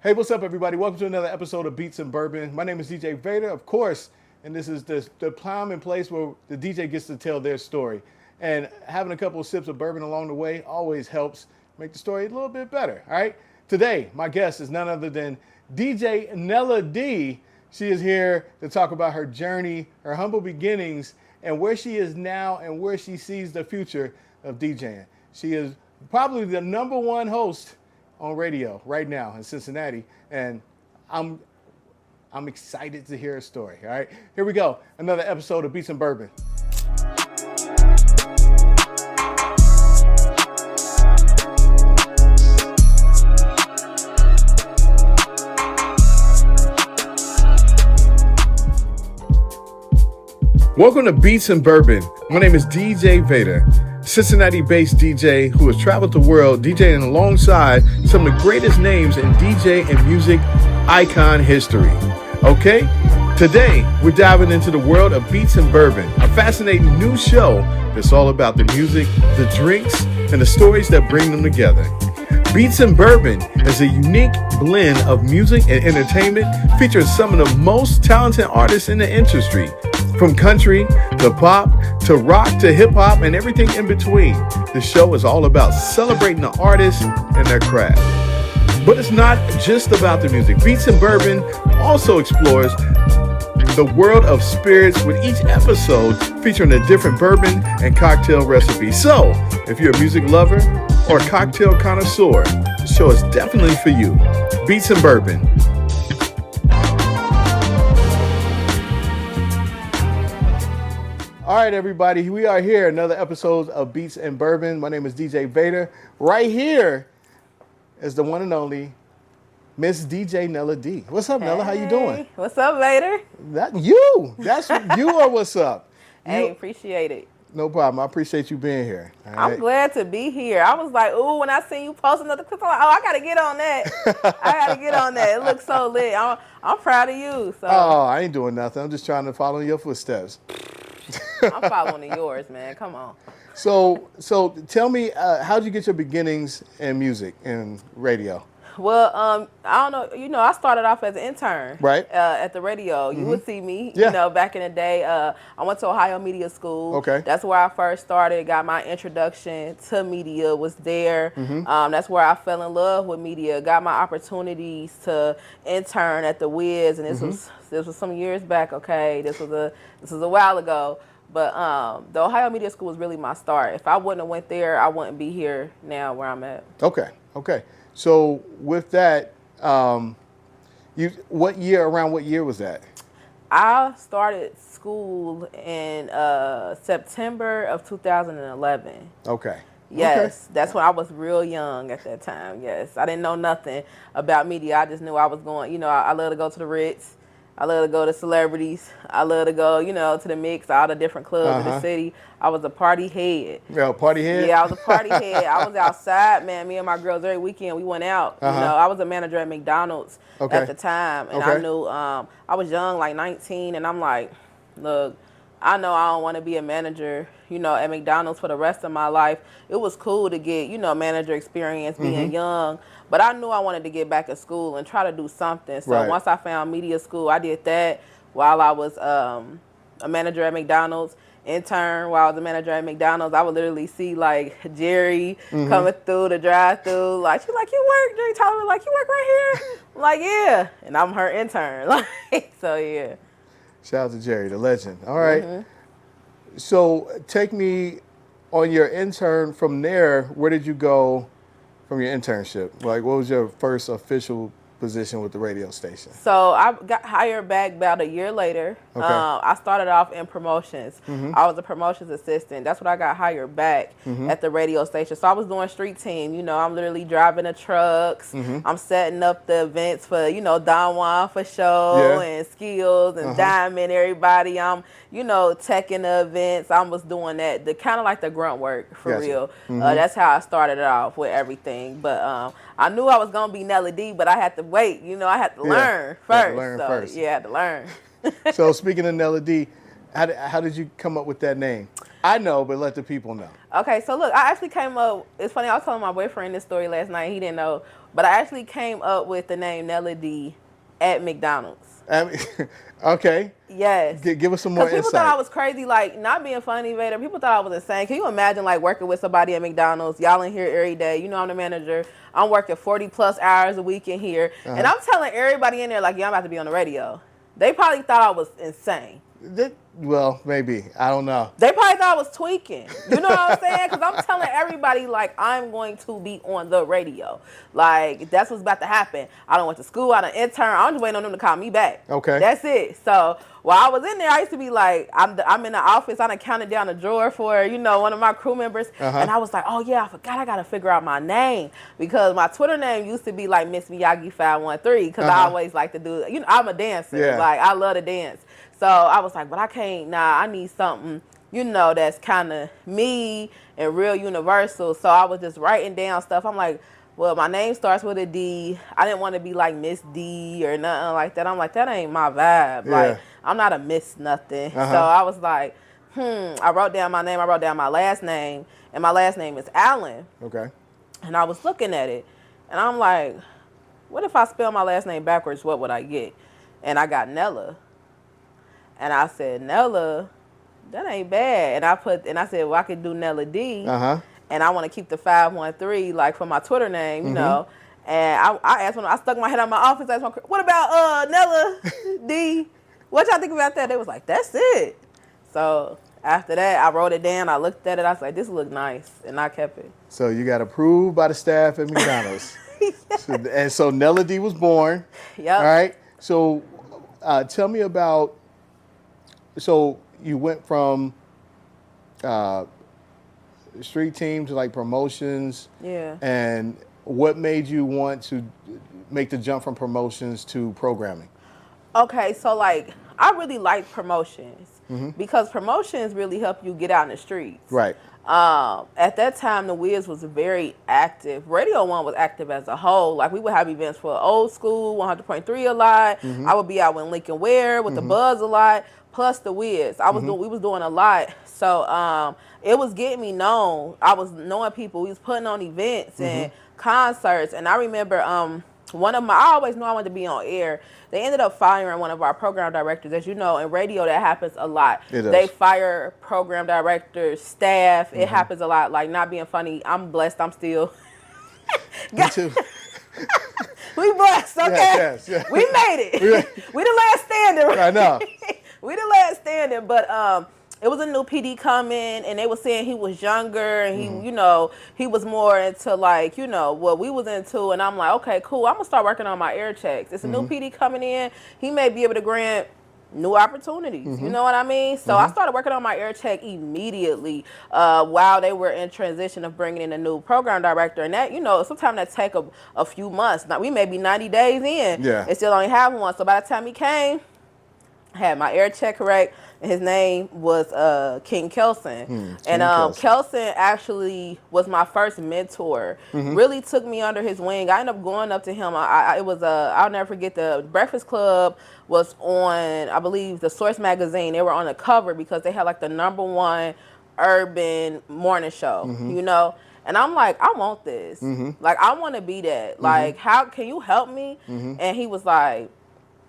Hey, what's up, everybody? Welcome to another episode of Beats and Bourbon. My name is DJ Vader, of course, and this is the time and place where the DJ gets to tell their story. And having a couple of sips of bourbon along the way always helps make the story a little bit better, all right? Today, my guest is none other than DJ Nella D. She is here to talk about her journey, her humble beginnings, and where she is now and where she sees the future of DJing. She is probably the number one host on radio right now in Cincinnati, and I'm excited to hear her story. All right, here we go. Another episode of Beats and Bourbon. Welcome to Beats and Bourbon. My name is DJ Vader, Cincinnati-based DJ who has traveled the world DJing alongside some of the greatest names in DJ and music icon history. Okay? Today, we're diving into the world of Beats and Bourbon, a fascinating new show that's all about the music, the drinks, and the stories that bring them together. Beats and Bourbon is a unique blend of music and entertainment featuring some of the most talented artists in the industry. From country to pop to rock to hip hop and everything in between. The show is all about celebrating the artists and their craft. But it's not just about the music. Beats and Bourbon also explores the world of spirits with each episode featuring a different bourbon and cocktail recipe. So, if you're a music lover or a cocktail connoisseur, the show is definitely for you. Beats and Bourbon. All right, everybody, we are here, another episode of Beats and Bourbon. My name is DJ Vader. Right here is the one and only Miss DJ Nella D. What's up, Nella? How you doing? What's up, Vader? That's you or what's up? Hey, appreciate it. No problem. I appreciate you being here. Right? I'm glad to be here. I was like, ooh, when I seen you post another clip, I'm like, oh, I got to get on that. I got to get on that. It looks so lit. I'm proud of you. So. Oh, I ain't doing nothing. I'm just trying to follow in your footsteps. I'm following yours, man. Come on. So tell me, how'd you get your beginnings in music and radio? Well, I don't know. You know, I started off as an intern, right? At the radio. You would see me, yeah. You know, back in the day. I went to Ohio Media School. Okay. That's where I first started. Got my introduction to media. Was there. That's where I fell in love with media. Got my opportunities to intern at the Wiz, and this was some years back. Okay, this was a while ago. But the Ohio Media School was really my start. If I wouldn't have went there, I wouldn't be here now where I'm at. Okay. So with that, around what year was that? I started school in September of 2011. Okay. Yes, that's when I was real young at that time. Yes, I didn't know nothing about media. I just knew I was going. You know, I love to go to the Ritz. I love to go to celebrities. I love to go, you know, to the mix, all the different clubs in the city. I was a party head. Yeah, party head? Yeah, I was a party head. I was outside, man. Me and my girls every weekend, we went out. You know, I was a manager at McDonald's at the time. And I knew, I was young, like 19, and I'm like, look, I know I don't want to be a manager, you know, at McDonald's for the rest of my life. It was cool to get, you know, manager experience being young. But I knew I wanted to get back to school and try to do something. So once I found media school, I did that while I was a manager at McDonald's, intern while I was a manager at McDonald's. I would literally see, like, Jerry coming through the drive-thru. Like, she's like, you work? Jerry told me, like, you work right here? I'm like, yeah. And I'm her intern. Like, so, yeah. Shout out to Jerry, the legend. All right. So take me on your intern from there. Where did you go from your internship? Like, what was your first official position with the radio station? So I got hired back about a year later. Okay. I started off in promotions. I was a promotions assistant. That's when I got hired back at the radio station. So I was doing street team. You know, I'm literally driving the trucks. I'm setting up the events for, you know, Don Juan for show and Skills and Diamond, everybody. I'm, you know, teching the events. I was doing that, the kind of like the grunt work for real. That's how I started off with everything. But I knew I was going to be Nella D, but I had to wait. You know, I had to learn first. Yeah, I had to learn. So speaking of Nella D, how did you come up with that name? I know, but let the people know. Okay, so look, I actually came up, it's funny, I was telling my boyfriend this story last night. He didn't know But I actually came up with the name Nella D at McDonald's. Okay. Yes. Give us some more insight. People thought I was crazy, like, not being funny, Vader. People thought I was insane. Can you imagine, like, working with somebody at McDonald's? Y'all in here every day. You know I'm the manager. I'm working 40-plus hours a week in here. And I'm telling everybody in there, like, yeah, I'm about to be on the radio. They probably thought I was insane. Well, maybe. I don't know. They probably thought I was tweaking. You know what I'm saying? Because I'm telling everybody, like, I'm going to be on the radio. Like, that's what's about to happen. I done went to school. I done intern. I'm just waiting on them to call me back. Okay. That's it. So while I was in there, I used to be like, I'm in the office. I done counted down a drawer for, you know, one of my crew members. And I was like, oh, yeah, I forgot I got to figure out my name. Because my Twitter name used to be, like, Miss Miyagi 513. Because I always like to do, you know, I'm a dancer. Yeah. Like, I love to dance. So I was like, but I can't, I need something, you know, that's kind of me and real universal. So I was just writing down stuff. I'm like, well, my name starts with a D. I didn't want to be like Miss D or nothing like that. I'm like, that ain't my vibe. Yeah. Like, I'm not a Miss nothing. So I was like, I wrote down my name. I wrote down my last name. And my last name is Allen. Okay. And I was looking at it. And I'm like, what if I spell my last name backwards? What would I get? And I got Nella. And I said, Nella, that ain't bad. And I said, well, I could do Nella D. And I want to keep the 513, like, for my Twitter name, you know. And I asked when I stuck my head out my office, I asked what about Nella D? What y'all think about that? They was like, that's it. So after that, I wrote it down. I looked at it. I was like, this look nice. And I kept it. So you got approved by the staff at McDonald's. So Nella D was born. Yep. All right. So tell me about... So you went from street team to like promotions. Yeah. And what made you want to make the jump from promotions to programming? Okay, so like I really like promotions because promotions really help you get out in the streets. Right. At that time, the Wiz was very active. Radio 1 was active as a whole. Like, we would have events for Old School, 100.3 a lot. I would be out with Lincoln Ware, with the Buzz a lot, plus the Wiz. We was doing a lot. So it was getting me known. I was knowing people. We was putting on events and concerts. And I remember I always knew I wanted to be on air. They ended up firing one of our program directors. As you know, in radio, that happens a lot. They fire program directors, staff. It happens a lot. Like, not being funny, I'm blessed. I'm still. Me too. We blessed, okay? Yes. We made it. We the last standing. Right? I know. We the last standing. But it was a new PD coming, and they were saying he was younger, and he, you know, he was more into, like, you know, what we was into. And I'm like, okay, cool. I'm going to start working on my air checks. It's a new PD coming in. He may be able to grant new opportunities. You know what I mean? So I started working on my air check immediately while they were in transition of bringing in a new program director. And that, you know, sometimes that take a few months. Now, we may be 90 days in and still only have one. So by the time he came, I had my air check correct. His name was King Kelson. Kelson actually was my first mentor. Really took me under his wing. I ended up going up to him. I'll never forget, the Breakfast Club was on, I believe, the Source magazine. They were on the cover because they had like the #1 urban morning show, you know? And I'm like, I want this. Like, I want to be that. Like, how can you help me? And he was like,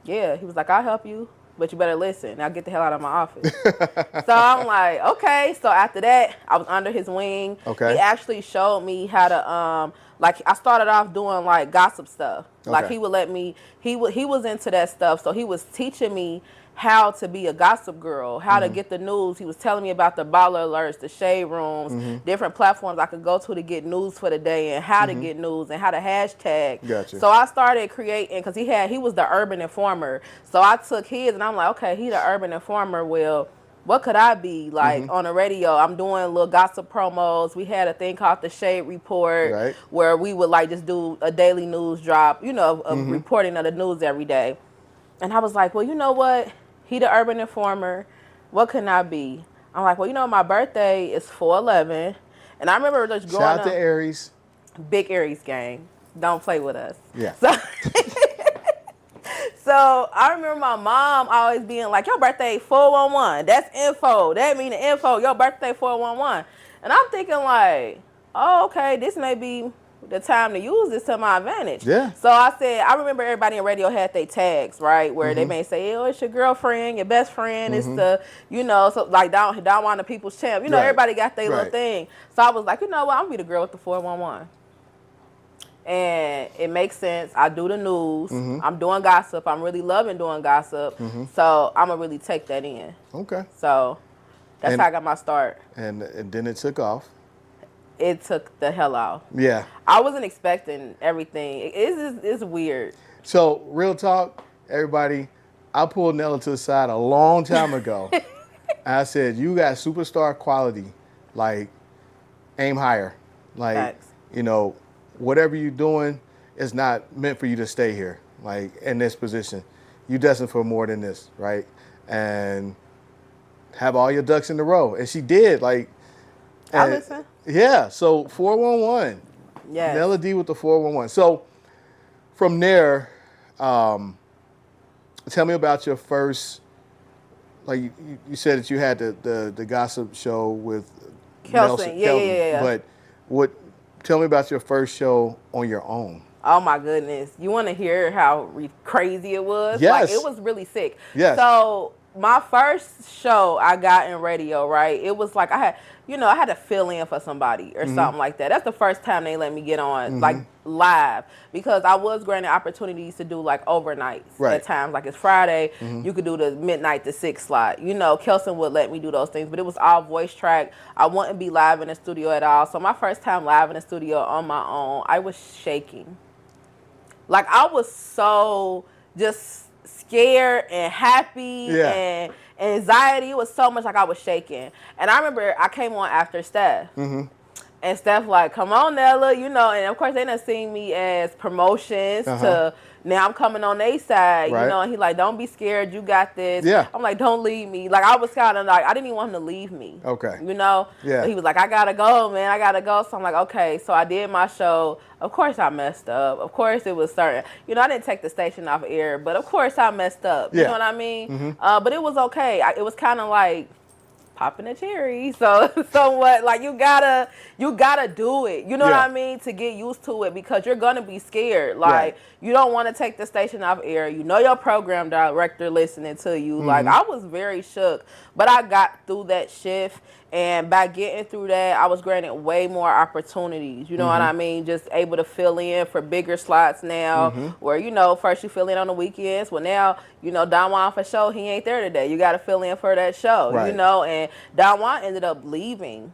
yeah. He was like, I'll help you, but you better listen. Now get the hell out of my office. So I'm like, okay. So after that, I was under his wing. Okay. He actually showed me how to, like, I started off doing like gossip stuff. Okay. Like, he would let me, he was into that stuff. So he was teaching me how to be a gossip girl, how to get the news. He was telling me about the baller alerts, the shade rooms, different platforms I could go to get news for the day, and how to get news and how to hashtag. Gotcha. So I started creating, because he was the urban informer. So I took his and I'm like, okay, he the urban informer. Well, what could I be like on the radio? I'm doing little gossip promos. We had a thing called the Shade Report, where we would like just do a daily news drop, you know, of reporting of the news every day. And I was like, well, you know what? He the urban informer. What can I be? I'm like, well, you know, my birthday is 4/11. And I remember just growing up. Shout out to Aries. Big Aries gang. Don't play with us. Yeah. So I remember my mom always being like, your birthday 411. That's info. That mean the info. Your birthday 411. And I'm thinking like, oh, okay, this may be the time to use this to my advantage. Yeah. So I said, I remember everybody in radio had their tags, right? Where they may say, oh, it's your girlfriend, your best friend, it's the, so like Don Juan the People's Champ. You know, everybody got their little thing. So I was like, you know what, I'm going to be the girl with the 411. And it makes sense. I do the news. I'm doing gossip. I'm really loving doing gossip. So I'm going to really take that in. Okay. So that's how I got my start. And then it took off. It took the hell off. Yeah. I wasn't expecting everything. It's weird. So, real talk, everybody, I pulled Nella to the side a long time ago. And I said, you got superstar quality. Like, aim higher. Like, Facts. Whatever you're doing is not meant for you to stay here, like, in this position. You destined for more than this, right? And have all your ducks in a row. And she did, like. I listen. Yeah, so 411. Yes. Nella D with the 411. So from there, tell me about your first, like you said that you had the gossip show with Kelson. Yeah. But tell me about your first show on your own. Oh my goodness. You want to hear how crazy it was? Yes. Like, it was really sick. Yes. So my first show I got in radio, right? It was like I had to fill in for somebody or something like that. That's the first time they let me get on like live, because I was granted opportunities to do like overnights at times. Like it's Friday, you could do the midnight to 6 slot. Kelson would let me do those things, but it was all voice track. I wouldn't be live in the studio at all. So my first time live in the studio on my own, I was shaking. Like I was so just scared and happy and anxiety. It was so much, like I was shaking. And I remember I came on after Steph. And Steph like, come on, Nella, and of course they done seen me as promotions to now I'm coming on their side, and he like, don't be scared, you got this. Yeah. I'm like, don't leave me. Like I was kind of like, I didn't even want him to leave me. Okay. Yeah. But he was like, I gotta go, man, I gotta go. So I'm like, okay. So I did my show. Of course I messed up. Of course it was certain. I didn't take the station off air, but of course I messed up. You know what I mean? But it was okay. It was kind of like popping a cherry. So what? Like you gotta do it. You know what I mean? To get used to it, because you're gonna be scared. Like you don't want to take the station off air. Your program director listening to you. Like I was very shook, but I got through that shift. And by getting through that, I was granted way more opportunities. You know what I mean? Just able to fill in for bigger slots now. Where, first you fill in on the weekends. Well, now, Don Juan for show, he ain't there today. You got to fill in for that show, And Don Juan ended up leaving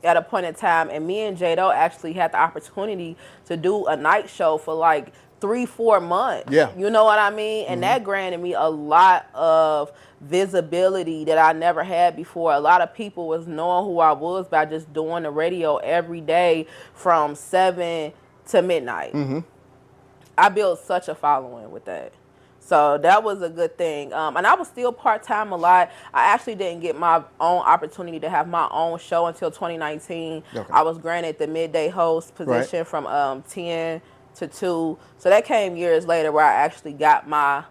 at a point in time. And me and Jado actually had the opportunity to do a night show for like 3-4 months. Yeah. You know what I mean? And that granted me a lot of visibility that I never had before. A lot of people was knowing who I was by just doing the radio every day from 7 to midnight. I built such a following with that. So that was a good thing. And I was still part-time a lot. I actually didn't get my own opportunity to have my own show until 2019. Okay. I was granted the midday host position from 10 to 2. So that came years later where I actually got my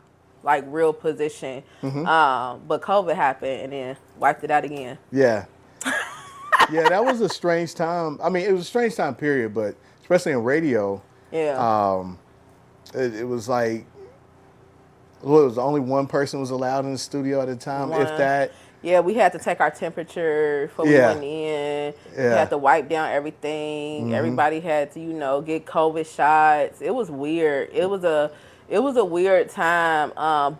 real position. But COVID happened and then wiped it out again. Yeah. Yeah, that was a strange time. I mean, it was a strange time period, but especially in radio. Yeah. It was like, it was only one person was allowed in the studio at a time, if that. Yeah, we had to take our temperature before we went in. We had to wipe down everything. Everybody had to, get COVID shots. It was weird. It was a weird time,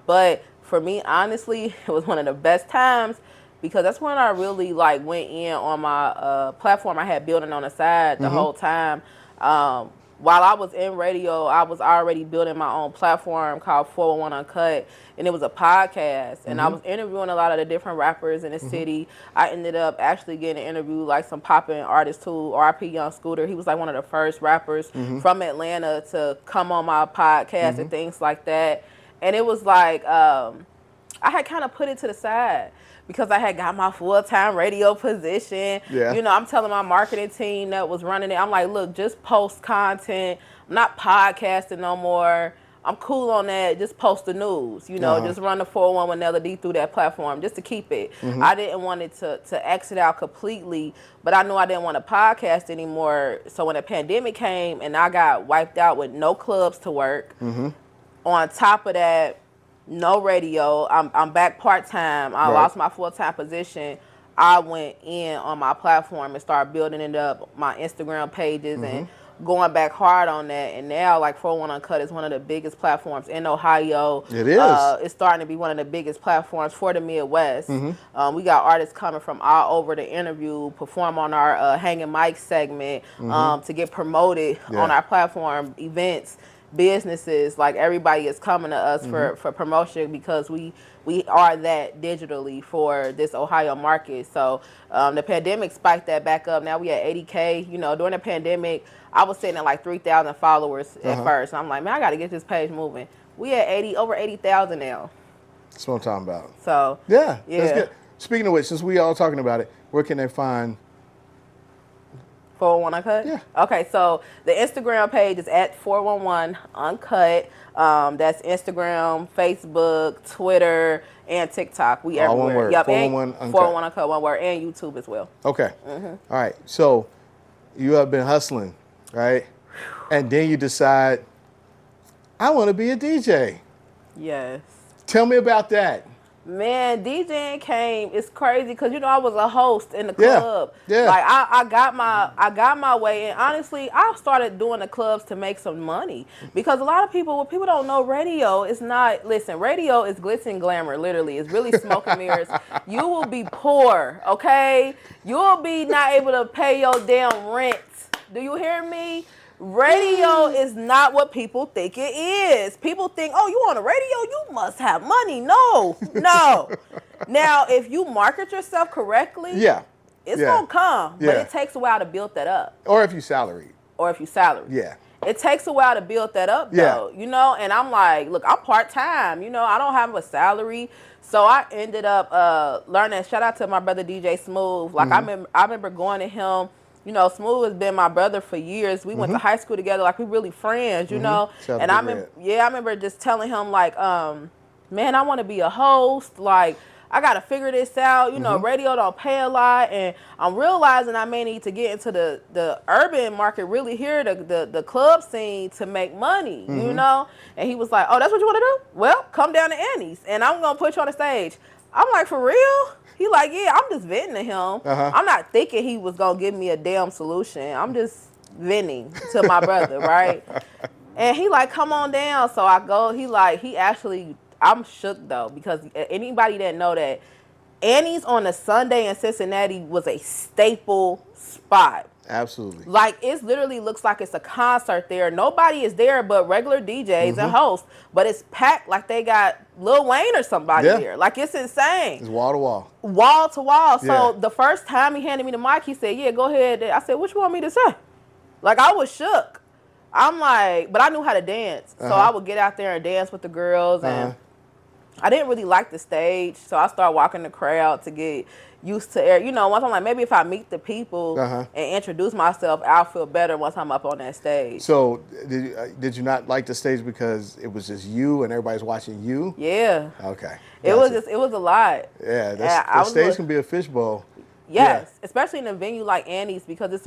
but for me, honestly, it was one of the best times, because that's when I really went in on my platform I had building on the side the whole time. While I was in radio, I was already building my own platform called 401 Uncut, and it was a podcast, and I was interviewing a lot of the different rappers in the city. I ended up actually getting an interview some popping artist too, RIP Young Scooter. He was one of the first rappers from Atlanta to come on my podcast and things like that. And it was I had kind of put it to the side, because I had got my full-time radio position. Yeah. I'm telling my marketing team that was running it, I'm like, look, just post content. I'm not podcasting no more. I'm cool on that. Just post the news, you know, just run the 411 with Nella D through that platform just to keep it. I didn't want it to exit out completely, but I knew I didn't want to podcast anymore. So when the pandemic came and I got wiped out with no clubs to work, on top of that, no radio. I'm back part-time. I lost my full-time position. I went in on my platform and started building it up, my Instagram pages and going back hard on that. And now, like, 401 Uncut is one of the biggest platforms in Ohio. It is. It's starting to be one of the biggest platforms for the Midwest. We got artists coming from all over to interview, perform on our Hanging Mic segment, to get promoted on our platform, events, businesses. Like, everybody is coming to us for promotion because we are that digitally for this Ohio market. So the pandemic spiked that back up. Now we at 80K. You know, during the pandemic, I was sitting at like 3,000 followers at first. I'm like, man, I got to get this page moving. We at over 80,000 now. That's what I'm talking about. So yeah. That's good. Speaking of which, since we all talking about it, where can they find 411 Uncut? Yeah. Okay, so the Instagram page is at 411 Uncut. That's Instagram, Facebook, Twitter, and TikTok. We everywhere. One word. Yep, 411 Uncut. 411 Uncut, one word, and YouTube as well. Okay. All right. So you have been hustling, right? And then you decide, I want to be a DJ. Yes. Tell me about that. Man, DJing came. It's crazy because you know I was a host in the club. Yeah. Like I got my way, and honestly, I started doing the clubs to make some money because a lot of people, what people don't know, radio is not. Listen, radio is glitz and glamour. Literally, it's really smoke and mirrors. You will be poor, okay? You will be not able to pay your damn rent. Do you hear me? Radio is not what people think it is. People think, oh, you on the radio, you must have money. No. Now, if you market yourself correctly, it's going to come. But it takes a while to build that up. Or if you salaried. Yeah. It takes a while to build that up, though, you know? And I'm like, look, I'm part-time. You know, I don't have a salary. So I ended up learning. Shout out to my brother, DJ Smooth. Like, I remember going to him. You know, Smooth has been my brother for years. We went to high school together. Like, we really friends, you know. And I remember just telling him, like, man, I want to be a host. Like, I got to figure this out. You know, radio don't pay a lot. And I'm realizing I may need to get into the urban market, really hear the club scene to make money, you know. And he was like, oh, that's what you want to do? Well, come down to Annie's, and I'm going to put you on the stage. I'm like, for real? He like, yeah, I'm just venting to him. I'm not thinking he was going to give me a damn solution. I'm just venting to my brother, right? And he like, come on down. So I go, I'm shook though, because anybody that know that Annie's on a Sunday in Cincinnati was a staple spot. Absolutely. Like, it literally looks like it's a concert there. Nobody is there but regular DJs and hosts. But it's packed like they got Lil Wayne or somebody there. Like, it's insane. It's wall to wall. Wall to wall. So the first time he handed me the mic, he said, yeah, go ahead. I said, what you want me to say? Like, I was shook. I'm like, but I knew how to dance. So I would get out there and dance with the girls. And I didn't really like the stage. So I started walking the crowd to get used to air. You know, once I'm like, maybe if I meet the people and introduce myself, I'll feel better once I'm up on that stage. So did you not like the stage because it was just you and everybody's watching you? Yeah. Okay. It was a lot. Yeah, the stage can be a fishbowl. Yes, especially in a venue like Annie's, because it's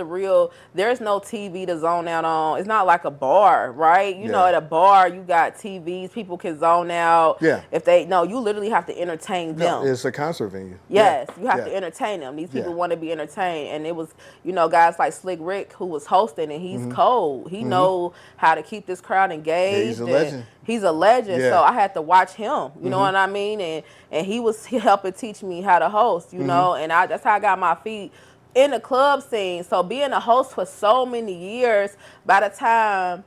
there's no TV to zone out on. It's not like a bar, right? You know, at a bar, you got TVs, people can zone out. Yeah. You literally have to entertain them. It's a concert venue. Yes, you have to entertain them. These people want to be entertained. And it was, guys like Slick Rick who was hosting, and he's cold. He know how to keep this crowd engaged. Yeah, he's a legend. He's a legend, so I had to watch him, you know what I mean? And he was helping teach me how to host, you know, and that's how I got my feet in the club scene. So being a host for so many years, by the time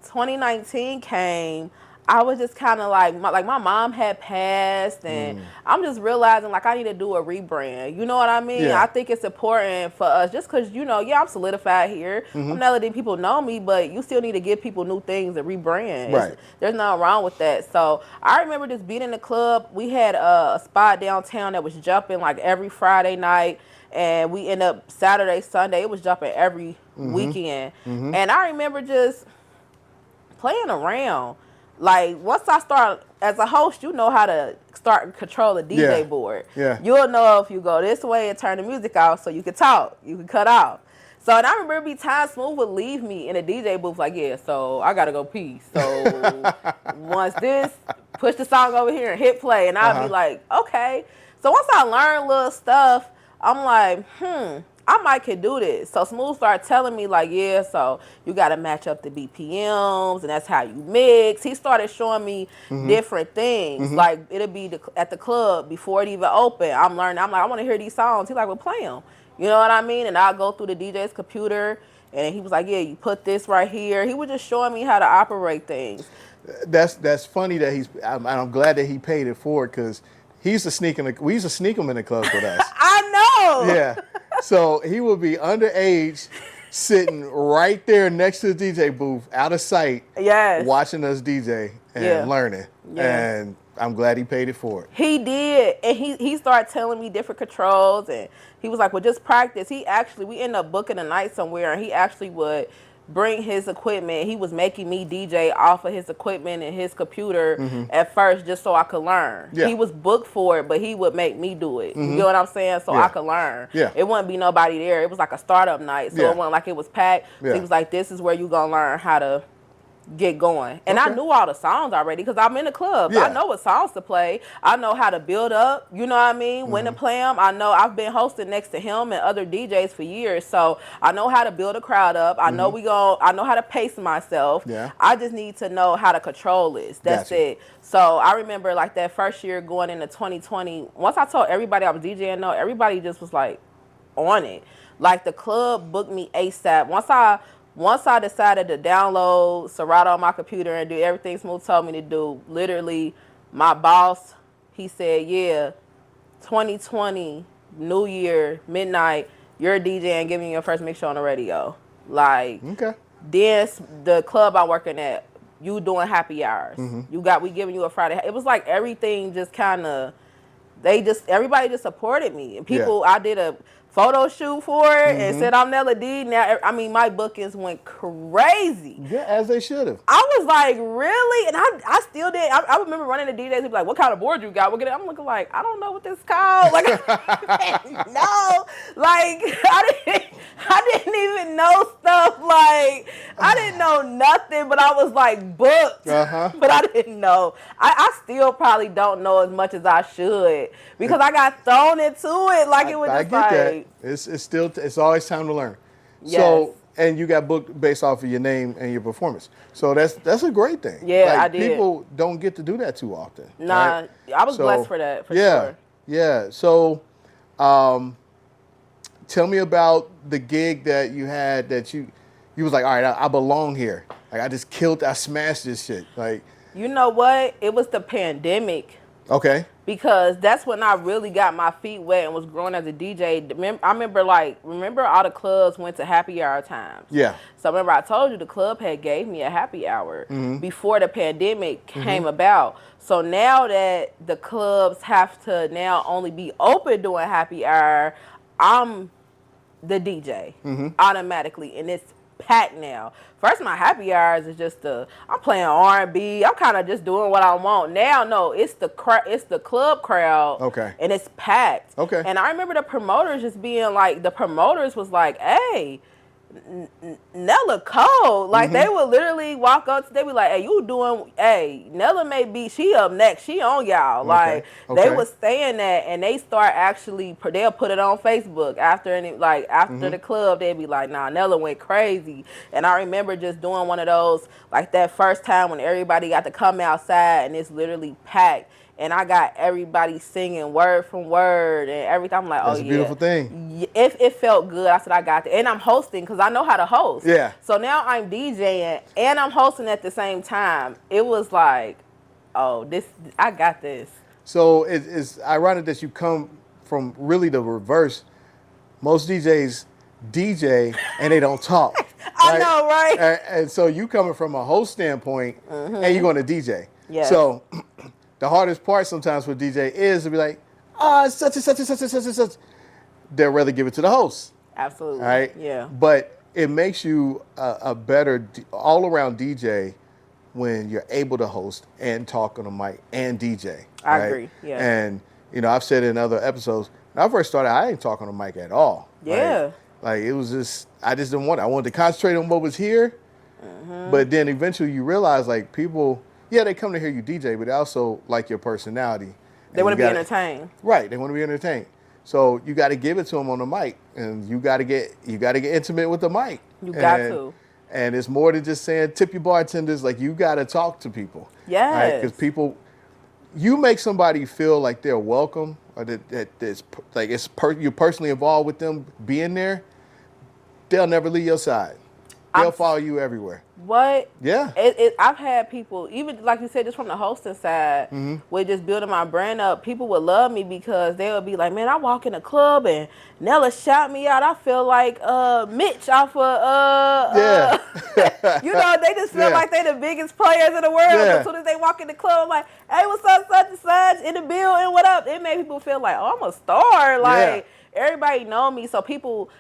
2019 came, I was just kind of like my mom had passed, and I'm just realizing like I need to do a rebrand. You know what I mean? Yeah. I think it's important for us just because, I'm solidified here. I'm Nella D, people know me, but you still need to give people new things to rebrand. Right. There's nothing wrong with that. So I remember just being in the club. We had a spot downtown that was jumping like every Friday night, and we end up Saturday, Sunday. It was jumping every weekend. And I remember just playing around. Like, once I start, as a host, you know how to start and control the DJ board. Yeah. You'll know if you go this way and turn the music off so you can talk. You can cut off. So, and I remember it'd be times Smooth would leave me in a DJ booth like, yeah, so I got to go pee. So, once this, push the song over here and hit play. And I'd be like, okay. So, once I learned little stuff, I'm like, I might could do this. So Smooth started telling me like, yeah, so you got to match up the BPMs and that's how you mix. He started showing me different things. Like it'll be at the club before it even open. I'm learning. I'm like, I want to hear these songs. He's like, well, play them. You know what I mean? And I'll go through the DJ's computer and he was like, yeah, you put this right here. He was just showing me how to operate things. That's funny that I'm glad that he paid it forward because we used to sneak him in the clubs with us. I know. Yeah. So he would be underage, sitting right there next to the DJ booth, out of sight, watching us DJ and learning. Yeah. And I'm glad he paid it forward. He did. And he started telling me different controls. And he was like, well, just practice. We ended up booking a night somewhere. And he actually would bring his equipment. He was making me DJ off of his equipment and his computer at first just so I could learn. Yeah. He was booked for it, but he would make me do it. You know what I'm saying? So I could learn. Yeah. It wouldn't be nobody there. It was like a startup night, so it wasn't like it was packed. So he was like, this is where you going to learn how to get going. And I knew all the songs already because I'm in the club. I know what songs to play. I know how to build up, you know what I mean, when to play them. I know I've been hosting next to him and other DJs for years, so I know how to build a crowd up. I know I know how to pace myself. I just need to know how to control this. That's it. So I remember like that first year going into 2020, once I told everybody I was DJing, no, everybody just was like on it. Like the club booked me ASAP. Once I decided to download Serato on my computer and do everything Smooth told me to do, literally, my boss, he said, yeah, 2020, New Year, midnight, you're a DJ and giving you your first mix show on the radio. Like, then the club I'm working at, you doing happy hours. We giving you a Friday. It was like everything just kind of, everybody just supported me. And people, I did a photo shoot for it and said I'm Nella D. Now, I mean, my bookings went crazy. Yeah, as they should have. I was like, really? And I still did. I remember running the DJs. He'd be like, what kind of board you got? I'm looking like, I don't know what this is called. Like, no. Like, I didn't even know stuff. Like, I didn't know nothing, but I was like booked. But I didn't know. I still probably don't know as much as I should because I got thrown into it. Like, it was just like. That. It's always time to learn. Yes. So, and you got booked based off of your name and your performance. So that's a great thing. Yeah, like, I did. People don't get to do that too often. Nah, right? I was blessed for that, for sure. Yeah. So, tell me about the gig that you had that you was like, all right, I belong here. Like I smashed this shit. Like, you know what? It was the pandemic. Okay. Because that's when I really got my feet wet and was growing as a DJ. I remember all the clubs went to happy hour times. Yeah. So remember I told you the club had gave me a happy hour before the pandemic came about. So now that the clubs have to now only be open during happy hour, I'm the DJ automatically, and it's packed now. First, my happy hours is just I'm playing R&B. I'm kind of just doing what I want. Now, no, it's the club crowd. Okay. And it's packed. Okay. And I remember the promoters just being like, was like, hey, Nella cold. Like they would literally walk up, they be like, hey, Nella she up next. She on y'all. Like they was saying that, and they start they'll put it on Facebook after the club, they'd be like, nah, Nella went crazy. And I remember just doing one of those, like that first time when everybody got to come outside and it's literally packed. And I got everybody singing word from word and everything. I'm like, that's a beautiful thing. It felt good. I said, I got that. And I'm hosting because I know how to host. Yeah. So now I'm DJing and I'm hosting at the same time. It was like, I got this. So it's ironic that you come from really the reverse. Most DJs DJ and they don't talk. I know, right? And so you coming from a host standpoint and you're going to DJ. Yeah. So the hardest part sometimes for DJ is to be like, such and such and such and such and such. They'd rather give it to the host. Absolutely. Right? Yeah. But it makes you a better all-around DJ when you're able to host and talk on the mic and DJ. I agree. Yeah. And I've said in other episodes, when I first started, I didn't talk on the mic at all. Yeah. Like it was just, I just didn't want it. I wanted to concentrate on what was here. But then eventually you realize, like, people, they come to hear you DJ, but they also like your personality. They want to be entertained. Right. They want to be entertained. So you got to give it to them on the mic, and you got to get intimate with the mic. You got to. And it's more than just saying tip your bartenders. Like, you got to talk to people. Yes. Right? Because people, you make somebody feel like they're welcome, or that it's like you're personally involved with them being there. They'll never leave your side. They'll follow you everywhere. What? Yeah. I've had people, even like you said, just from the hosting side, with just building my brand up, people would love me because they would be like, man, I walk in a club and Nella shout me out. I feel like Mitch off of, they just feel like they the biggest players in the world. Yeah. As soon as they walk in the club, I'm like, hey, what's up, such and such, in the building, what up? It made people feel like, oh, I'm a star. Like, everybody know me, so people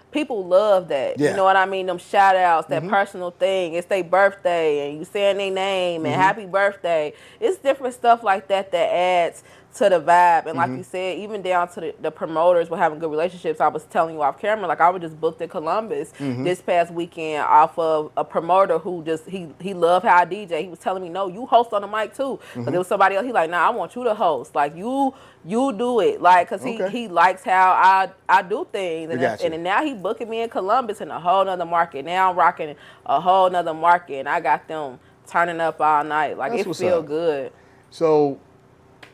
love that. Yeah. You know what I mean? Them shout outs, that personal thing. It's their birthday and you saying their name and happy birthday. It's different stuff like that adds to the vibe. And like you said, even down to the promoters with having good relationships. I was telling you off camera, like I was just booked in Columbus this past weekend off of a promoter who just, he loved how I DJ. He was telling me, no, you host on the mic too. But there was somebody else, he like, nah, I want you to host. Like you do it. Like, cause he likes how I do things. And now he booking me in Columbus in a whole nother market. Now I'm rocking a whole nother market and I got them turning up all night. Like, it feel good. So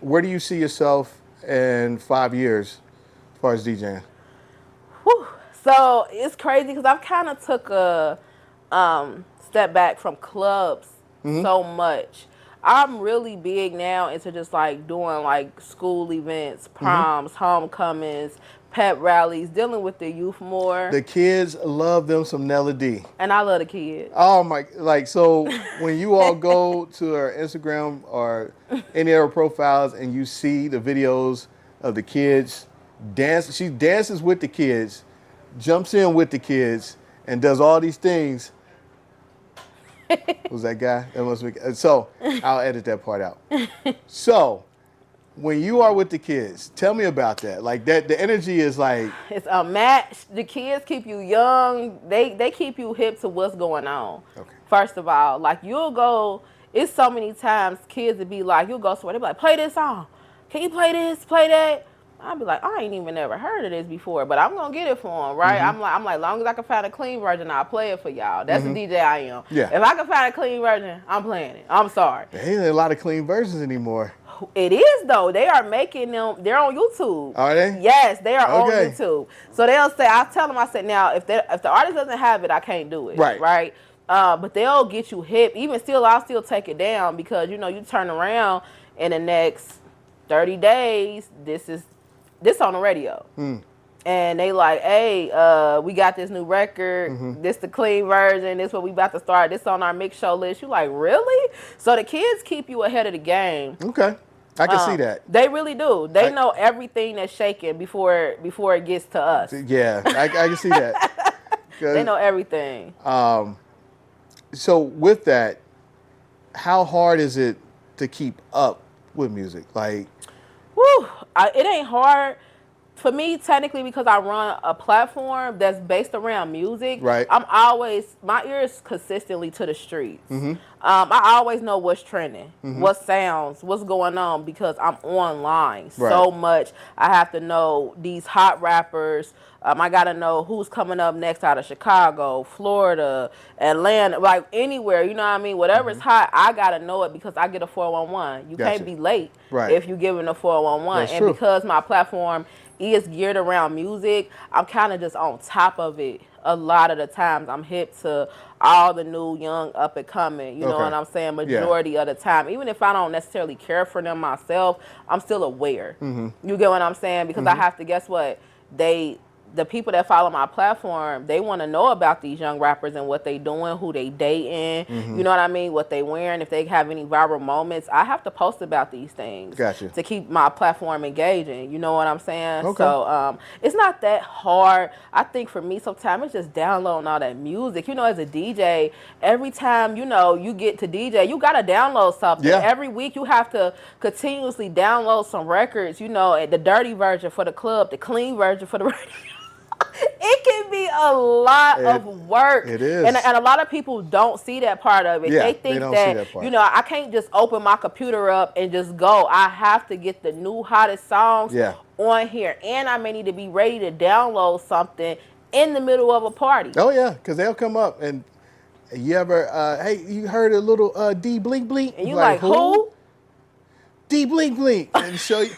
where do you see yourself in 5 years as far as DJing? Whew. So it's crazy because I've kind of took a step back from clubs so much. I'm really big now into just like doing like school events, proms, homecomings, pep rallies, dealing with the youth more. The kids love them some Nella D. And I love the kids. Oh my, so when you all go to her Instagram or any of her profiles and you see the videos of the kids dance, she dances with the kids, jumps in with the kids, and does all these things. Was that guy? That must be. So I'll edit that part out. So when you are with the kids, tell me about that. Like that, the energy is like, it's unmatched. The kids keep you young. They keep you hip to what's going on. Okay. First of all, like you'll go. It's so many times kids would be like, you'll go somewhere. They be like, play this song. Can you play this? Play that. I'll be like, I ain't even never heard of this before, but I'm gonna get it for them, right? I'm like, long as I can find a clean version, I'll play it for y'all. That's the DJ I am. Yeah. If I can find a clean version, I'm playing it. I'm sorry. There ain't a lot of clean versions anymore. It is though. They are making them. They're on YouTube. Are they? Yes, they are on YouTube. So they'll say, I tell them, I said, now if the artist doesn't have it, I can't do it. Right. Right. But they'll get you hip. Even still, I'll still take it down because you turn around in the next 30 days. This on the radio. And they like, hey, we got this new record. This the clean version. This what we about to start. This on our mix show list. You like, really? So the kids keep you ahead of the game. Okay. I can see that. They really do. They know everything that's shaking before it gets to us. Yeah, I can see that. They know everything. So with that, how hard is it to keep up with music? Like, it ain't hard for me technically because I run a platform that's based around music. Right. My ear is consistently to the streets. I always know what's trending, what sounds, what's going on because I'm online so much. I have to know these hot rappers. I got to know who's coming up next out of Chicago, Florida, Atlanta, like anywhere, you know what I mean? Whatever's hot, I got to know it because I get a 411. You can't be late if you're giving a 411. That's and true. Because my platform is geared around music, I'm kind of just on top of it. A lot of the times I'm hip to all the new, young, up and coming, you know what I'm saying? Majority of the time. Even if I don't necessarily care for them myself, I'm still aware. You get what I'm saying? Because I have to, guess what? the people that follow my platform, they want to know about these young rappers and what they doing, who they dating, you know what I mean, what they wearing, if they have any viral moments. I have to post about these things to keep my platform engaging, you know what I'm saying? Okay. So it's not that hard. I think for me sometimes it's just downloading all that music. You know, as a DJ, every time, you know, you get to DJ, you got to download something. Yeah. Every week you have to continuously download some records, you know, the dirty version for the club, the clean version for the radio. It can be a lot of work. It is. And a lot of people don't see that part of it. Yeah, they think they don't see that part. You know, I can't just open my computer up and just go. I have to get the new hottest songs on here. And I may need to be ready to download something in the middle of a party. Oh, yeah, because they'll come up and you ever, hey, you heard a little D Blink Blink? And you like who? D Blink Blink. And show you.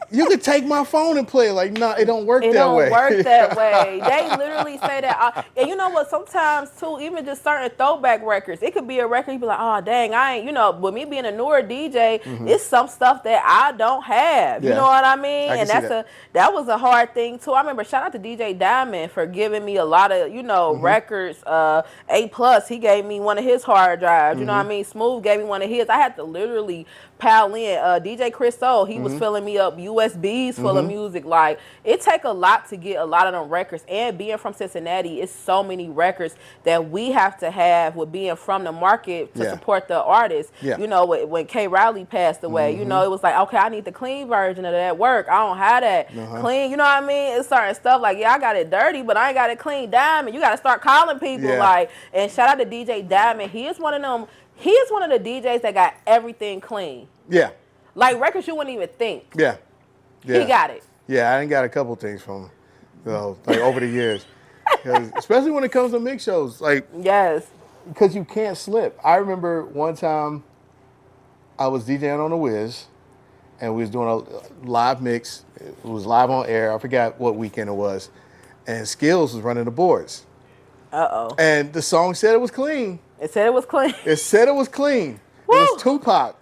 You could take my phone and play it. Like, no, it don't work that way. It don't work that way. They literally say that. And you know what? Sometimes, too, even just certain throwback records, it could be a record, you be like, oh, dang, I ain't, you know, with me being a newer DJ, it's some stuff that I don't have. You know what I mean? And that was a hard thing, too. I remember, shout out to DJ Diamond for giving me a lot of, you know, records. A+, he gave me one of his hard drives. You know what I mean? Smooth gave me one of his. I had to literally pal in. DJ Chris O, he was filling me up USBs full of music. Like, it take a lot to get a lot of them records. And being from Cincinnati, it's so many records that we have to have with being from the market to support the artists. You know, when K. Riley passed away, you know, it was like, okay, I need the clean version of that work. I don't have that clean. You know what I mean? It's certain stuff like, yeah, I got it dirty, but I ain't got it clean. Diamond, you got to start calling people. Like, and shout out to DJ Diamond. He is one of them. He is one of the DJs that got everything clean. Yeah. Like records you wouldn't even think. Yeah. He got it. Yeah, I done got a couple things from him, you know, like over the years. Especially when it comes to mix shows. Like, yes. Because you can't slip. I remember one time I was DJing on the Wiz and we was doing a live mix. It was live on air. I forgot what weekend it was. And Skills was running the boards. Uh-oh. And the song said it was clean. It said it was clean. It said it was clean. Woo! It was Tupac,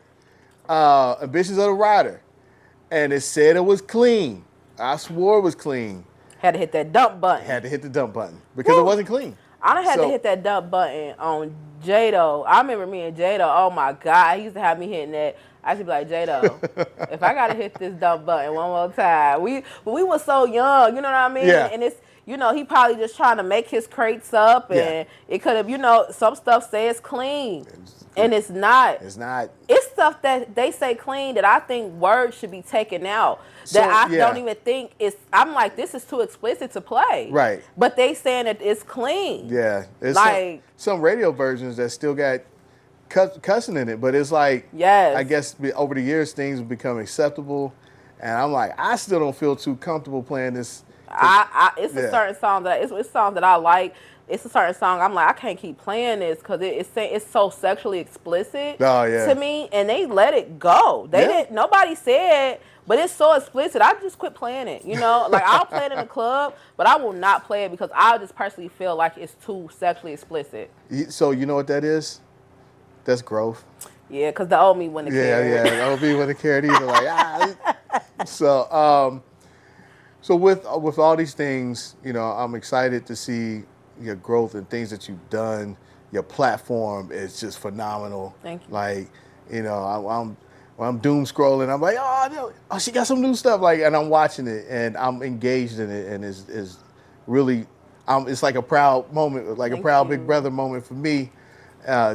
Ambitions of the Rider. And it said it was clean. I swore it was clean. Had to hit that dump button. Had to hit the dump button because it wasn't clean. I done had to hit that dump button on Jado. I remember me and Jado, oh my God, he used to have me hitting that. I used to be like, Jado, if I got to hit this dump button one more time. We were so young, you know what I mean? Yeah. And it's, you know, he probably just trying to make his crates up, and it could have, you know, some stuff says clean, and it's not. It's not. It's stuff that they say clean that I think words should be taken out. That I don't even think it's. I'm like, this is too explicit to play. Right. But they saying that it's clean. Yeah. It's like some radio versions that still got cussing in it, but it's like, yes. I guess over the years things have become acceptable, and I'm like, I still don't feel too comfortable playing this. It's a certain song that it's songs that I like. It's a certain song I'm like, I can't keep playing this because it's so sexually explicit to me, and they let it go. They didn't. Nobody said, but it's so explicit. I just quit playing it. You know, like I'll play it in the club, but I will not play it because I just personally feel like it's too sexually explicit. So you know what that is? That's growth. Yeah, because the old me wouldn't have cared. Yeah, the old me wouldn't have cared either. Like So with all these things, you know, I'm excited to see your growth and things that you've done. Your platform is just phenomenal. Thank you. Like, you know, I'm doom scrolling. I'm like, oh, she got some new stuff. Like, and I'm watching it and I'm engaged in it, and it's really, it's like a proud moment, like a proud big brother moment for me,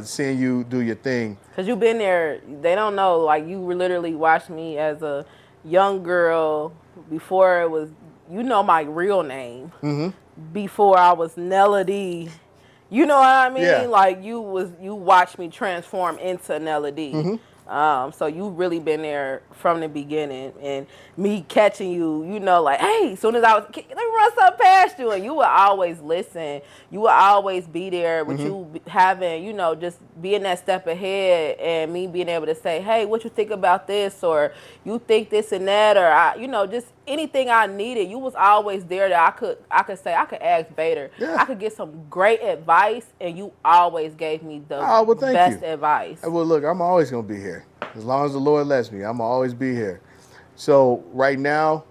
seeing you do your thing. Cause you've been there. They don't know. Like you literally watched me as a young girl before it was, you know, my real name. Mm-hmm. Before I was Nella D. You know what I mean? Yeah. Like you watched me transform into Nella D. Mm-hmm. So you really been there from the beginning, and me catching you, you know, like, hey, as soon as let me run something past you, and you would always listen. You would always be there with you having, you know, just being that step ahead, and me being able to say, hey, what you think about this, or you think this and that, or you know, just anything I needed. You was always there that I could say, I could ask Vader. Yeah. I could get some great advice, and you always gave me the best advice. Well, look, I'm always gonna be here. As long as the Lord lets me, I'm always be here. So right now,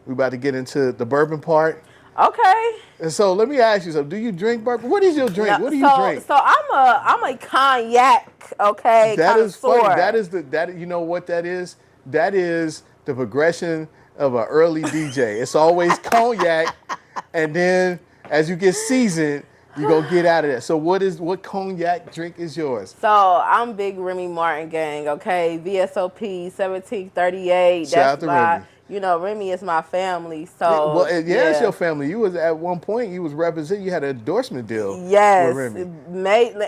we're about to get into the bourbon part. Okay. And so let me ask you something. Do you drink bourbon? What is your drink? No, What do you drink? So I'm a cognac, okay, That is connoisseur. funny. That you know what that is? That is the progression of an early DJ. It's always cognac, and then as you get seasoned, you're gonna get out of that. So what cognac drink is yours? So I'm big Remy Martin gang, okay? VSOP 1738. Shout out to Remy. You know, Remy is my family. So yeah, it's your family. You was at one point you was representing. You had an endorsement deal. Yes, with Remy.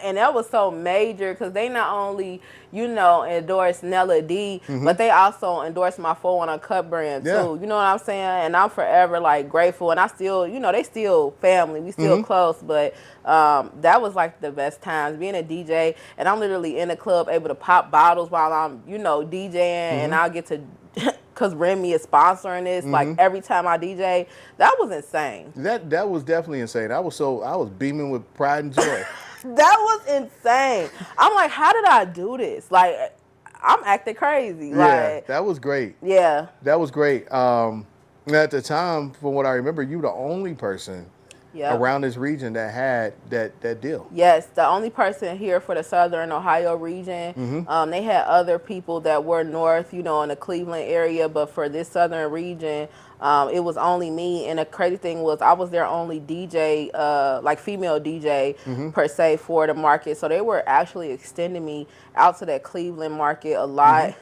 and that was so major because they not only endorsed Nella D, but they also endorsed my 401 Cut brand too. Yeah. You know what I'm saying? And I'm forever like grateful. And I still, they still family. We still close, but that was like the best times being a DJ. And I'm literally in the club able to pop bottles while I'm DJing, and I'll get to. Because Remy is sponsoring this, like every time I DJ, that was insane. That was definitely insane. I was beaming with pride and joy. That was insane. I'm like, how did I do this? Like, I'm acting crazy. Yeah, like, that was great. Yeah, that was great. At the time, from what I remember, you were the only person around this region that had that deal. Yes, the only person here for the Southern Ohio region. They had other people that were north, in the Cleveland area, but for this Southern region, it was only me. And the crazy thing was I was their only DJ, like female DJ per se for the market. So they were actually extending me out to that Cleveland market a lot,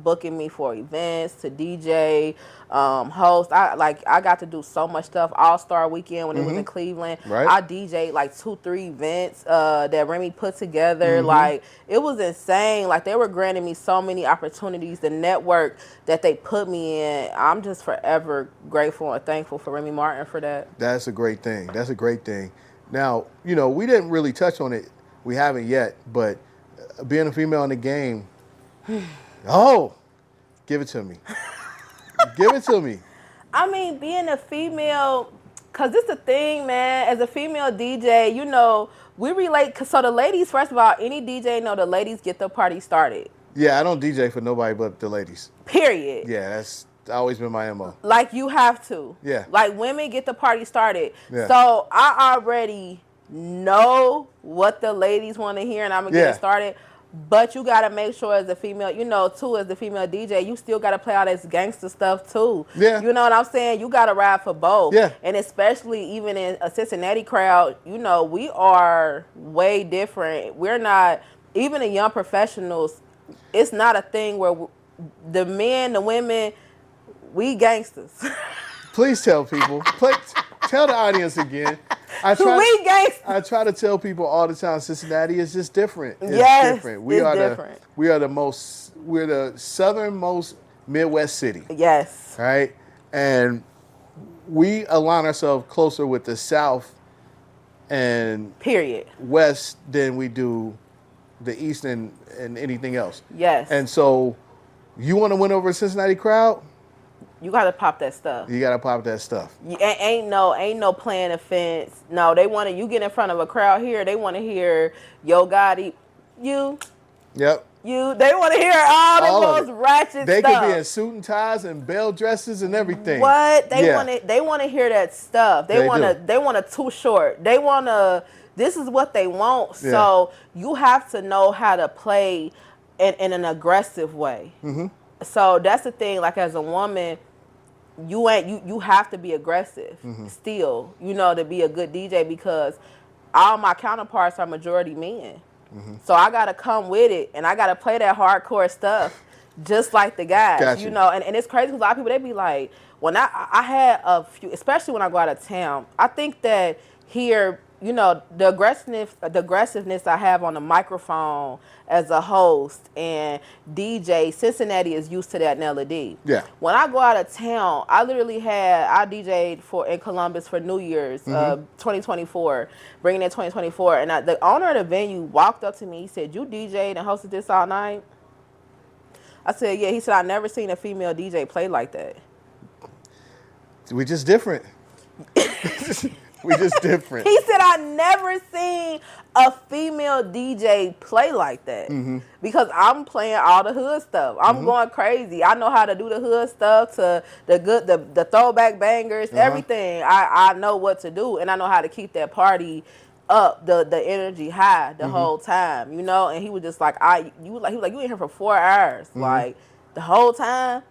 booking me for events, to DJ, host. I got to do so much stuff. All-Star Weekend when it was in Cleveland. Right. I DJ'd like 2-3 events that Remy put together. Like, it was insane. Like, they were granting me so many opportunities. The network that they put me in, I'm just forever grateful and thankful for Remy Martin for that. That's a great thing. That's a great thing. Now, we didn't really touch on it. We haven't yet, but being a female in the game, give it to me. Give it to me. I mean, being a female, because it's a thing, man. As a female DJ, we relate. So the ladies, first of all, any DJ know the ladies get the party started. Yeah, I don't DJ for nobody but the ladies. Period. Yeah, that's always been my MO. Like, you have to. Yeah. Like, women get the party started. Yeah. So I already know what the ladies want to hear, and I'm going to get it started. But you got to make sure as a female, too, as the female DJ, you still got to play all this gangster stuff, too. Yeah. You know what I'm saying? You got to ride for both. Yeah. And especially even in a Cincinnati crowd, we are way different. We're not, even the young professionals, it's not a thing where the men, the women, we gangsters. Please tell people. Tell the audience again. I try to tell people all the time, Cincinnati is just different. It's different. Different. We're the southernmost Midwest city. Yes. Right? And we align ourselves closer with the South and West than we do the East and anything else. Yes. And so you want to win over a Cincinnati crowd? You gotta pop that stuff. You gotta pop that stuff. Ain't no playing offense. No, they want to. You get in front of a crowd here, they want to hear Yo Gotti, you. Yep. You. They want to hear all the most ratchet stuff. They could be in suit and ties and bell dresses and everything. What they want to hear that stuff. They want a Too Short. They want to. This is what they want. Yeah. So you have to know how to play in an aggressive way. So that's the thing. Like, as a woman, you have to be aggressive still, to be a good DJ, because all my counterparts are majority men. So I gotta come with it, and I gotta play that hardcore stuff just like the guys. Gotcha. And it's crazy because a lot of people, they be like, when I had a few, especially when I go out of town, I think that here, the aggressiveness I have on the microphone as a host and DJ, Cincinnati is used to that Nella D. Yeah. When I go out of town, I DJ'd in Columbus for New Year's, 2024, bringing in 2024. And the owner of the venue walked up to me. He said, "You DJ'd and hosted this all night?" I said, "Yeah." He said, "I've never seen a female DJ play like that." We're just different. We just different. He said, I never seen a female DJ play like that. Because I'm playing all the hood stuff. I'm going crazy. I know how to do the hood stuff to the throwback bangers, everything. I know what to do, and I know how to keep that party up, the energy high the whole time, you know. And he was just like, he was like, you in here for 4 hours, like the whole time.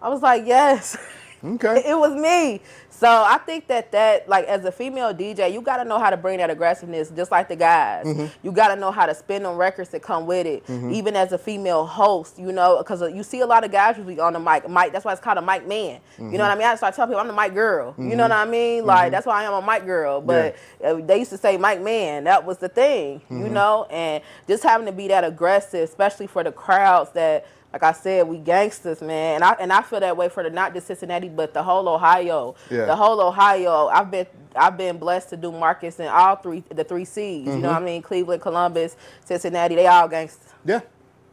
I was like, yes. Okay. It was me. So I think that like as a female DJ, you got to know how to bring that aggressiveness just like the guys. You got to know how to spin them records that come with it. Even as a female host, you know, because you see a lot of guys usually on the mic. That's why it's called a mic man. You know what I mean? I start telling people I'm the mic girl. You know what I mean? Like that's why I am a mic girl. But they used to say mic man. That was the thing, you know? And just having to be that aggressive, especially for the crowds that, like I said, we gangsters, man, and I feel that way for not just Cincinnati, but the whole Ohio. The whole Ohio. I've been blessed to do markets in all the three C's. You know what I mean? Cleveland, Columbus, Cincinnati. They all gangsters. Yeah.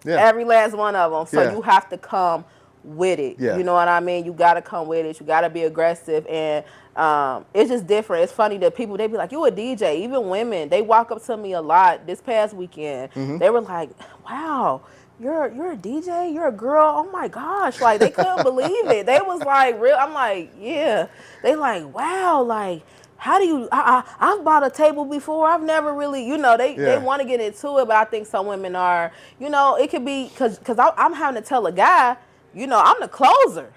Every last one of them. So you have to come with it. You know what I mean? You got to come with it. You got to be aggressive, and it's just different. It's funny that people, they be like, you a DJ. Even women, they walk up to me a lot. This past weekend, they were like, wow. You're a DJ? You're a girl? Oh my gosh. Like, they couldn't believe it. They was like, real. I'm like, yeah. They like, wow, like, how do you, I've bought a table before. I've never really, you know, they want to get into it, but I think some women are, you know, it could be, because I'm having to tell a guy, you know, I'm the closer.